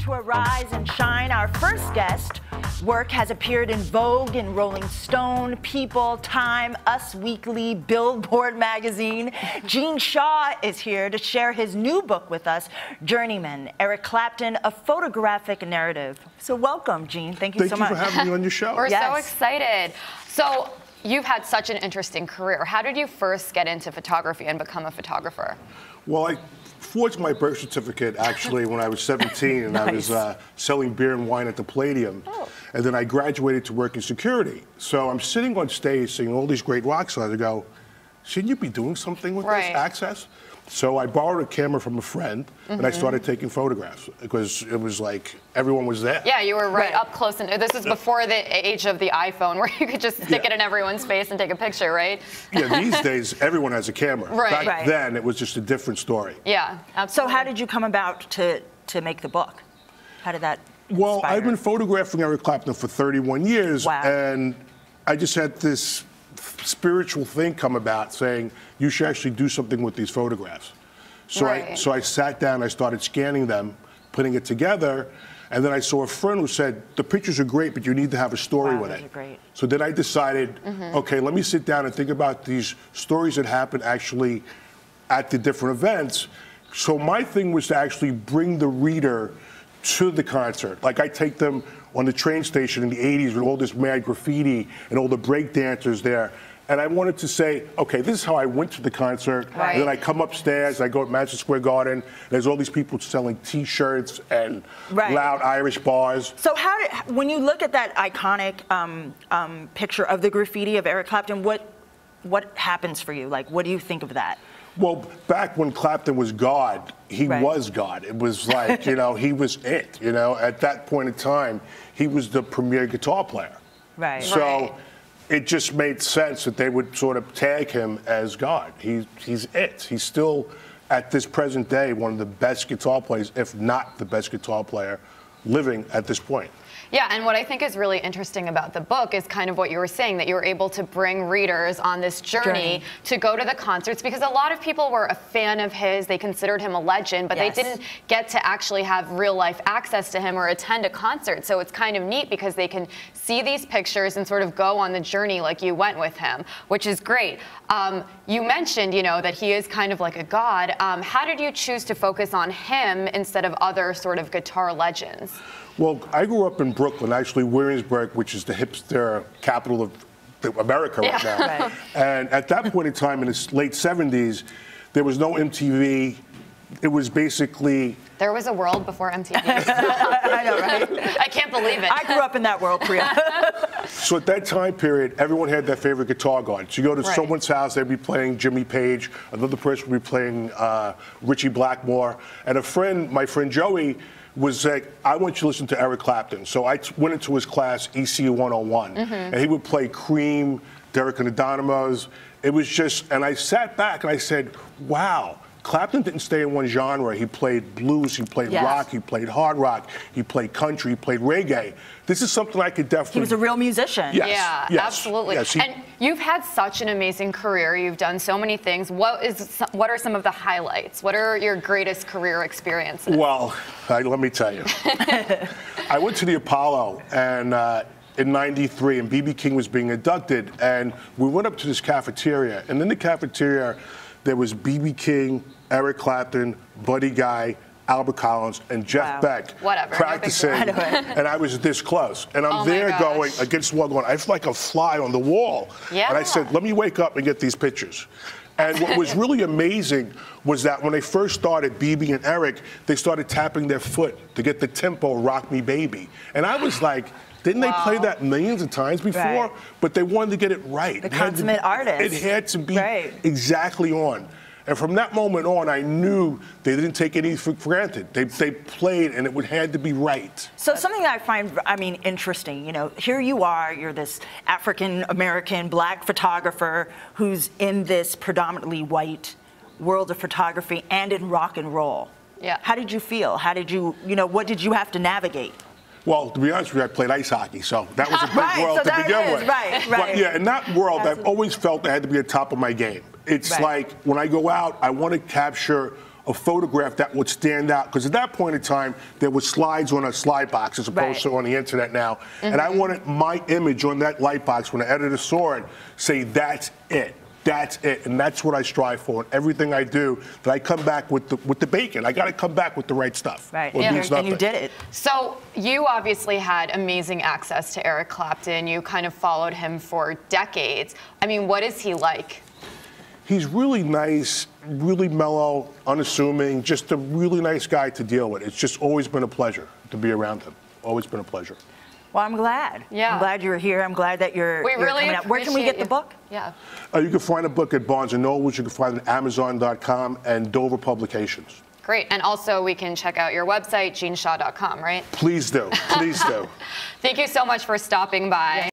to Arise and Shine. Our first guest work has appeared in Vogue and Rolling Stone, People, Time, Us Weekly, Billboard magazine. Gene Shaw is here to share his new book with us, Journeyman, Eric Clapton, A Photographic Narrative. So welcome, Gene. Thank you so much. Thank you for having me on your show. We're so excited. So you've had such an interesting career. How did you first get into photography and become a photographer? Well, I forged my birth certificate actually when I was 17, and Nice. I was selling beer and wine at the Palladium. Oh. And then I graduated to work in security. So I'm sitting on stage seeing all these great rock stars. I go, shouldn't you be doing something with this access? So I borrowed a camera from a friend, and I started taking photographs because it was like everyone was there. Yeah, you were right up close. And this is before the age of the iPhone where you could just stick it in everyone's face and take a picture, right? Yeah, these days everyone has a camera. Right. Back then it was just a different story. Yeah, absolutely. So how did you come about to make the book? How did that Well, inspire? I've been photographing Eric Clapton for 31 years, Wow. and I just had this spiritual thing come about saying, you should actually do something with these photographs. So, Right. I sat down, I started scanning them, putting it together, and then I saw a friend who said, the pictures are great, but you need to have a story Wow, with those it. are great. So then I decided, okay, let me sit down and think about these stories that happen actually at the different events. So my thing was to actually bring the reader to the concert. Like I take them on the train station in the 80s with all this mad graffiti and all the break dancers there. And I wanted to say, okay, this is how I went to the concert. Right. And then I come upstairs, I go to Madison Square Garden, there's all these people selling T-shirts and loud Irish bars. So when you look at that iconic picture of the graffiti of Eric Clapton, what happens for you? Like, what do you think of that? Well, back when Clapton was God, he was God. It was like, you know, he was it. You know, at that point in time, he was the premier guitar player. Right. So it just made sense that they would sort of tag him as God. He's it. He's still, at this present day, one of the best guitar players, if not the best guitar player living at this point. Yeah, and what I think is really interesting about the book is kind of what you were saying, that you were able to bring readers on this journey to go to the concerts, because a lot of people were a fan of his, they considered him a legend, but they didn't get to actually have real life access to him or attend a concert. So it's kind of neat because they can see these pictures and sort of go on the journey like you went with him, which is great. You mentioned, you know, that he is kind of like a god. How did you choose to focus on him instead of other sort of guitar legends? Well, I grew up in Brooklyn, actually Williamsburg, which is the hipster capital of America right now. And at that point in time, in the late 70s, there was no MTV. It was basically... There was a world before MTV. I know, right? I can't believe it. I grew up in that world, Priya. So at that time period, everyone had their favorite guitar god. So you go to someone's house, they'd be playing Jimmy Page, another person would be playing Richie Blackmore, and my friend Joey, was like, I want you to listen to Eric Clapton. So I went into his class, ECU 101, and he would play Cream, Derek and the Dynamos. It was just, and I sat back and I said, wow, Clapton didn't stay in one genre. He played blues, he played rock, he played hard rock, he played country, he played reggae. This is something I could definitely... He was a real musician. Yes, yeah, absolutely. Yes, and you've had such an amazing career. You've done so many things. What are some of the highlights? What are your greatest career experiences? Well, let me tell you. I went to the Apollo and in '93, and B.B. King was being inducted, and we went up to this cafeteria, and in the cafeteria, there was B.B. King, Eric Clapton, Buddy Guy, Albert Collins, and Jeff Beck practicing, and I was this close. And I'm there going against the wall going, I feel like a fly on the wall. Yeah. And I said, let me wake up and get these pictures. And what was really amazing was that when they first started, BB and Eric, they started tapping their foot to get the tempo, Rock Me Baby. And I was like, didn't they play that millions of times before? But they wanted to get it right. The consummate artist. It had to be exactly on. And from that moment on, I knew they didn't take anything for granted. They played, and it had to be right. So something that I find, interesting, you know, here you are, you're this African-American black photographer who's in this predominantly white world of photography and in rock and roll. Yeah. How did you feel? How did you, what did you have to navigate? Well, to be honest with you, I played ice hockey, so that was a big world to begin with. Right. But yeah, in that world, I've always felt I had to be on top of my game. It's like when I go out, I want to capture a photograph that would stand out, because at that point in time there were slides on a slide box as opposed to on the internet now, and I wanted my image on that light box when the editor saw it say that's it. That's it, and that's what I strive for in everything I do. That I come back with the bacon. I got to come back with the right stuff. Right, and you did it. So you obviously had amazing access to Eric Clapton. You kind of followed him for decades. I mean, what is he like? He's really nice, really mellow, unassuming, just a really nice guy to deal with. It's just always been a pleasure to be around him. Always been a pleasure. Well, I'm glad. Yeah. I'm glad you're here. I'm glad that you're coming out. Where can we get the book? Yeah. You can find a book at Barnes & Noble. You can find it at Amazon.com and Dover Publications. Great. And also we can check out your website, jeanshaw.com, right? Please do. Please do. Thank you so much for stopping by.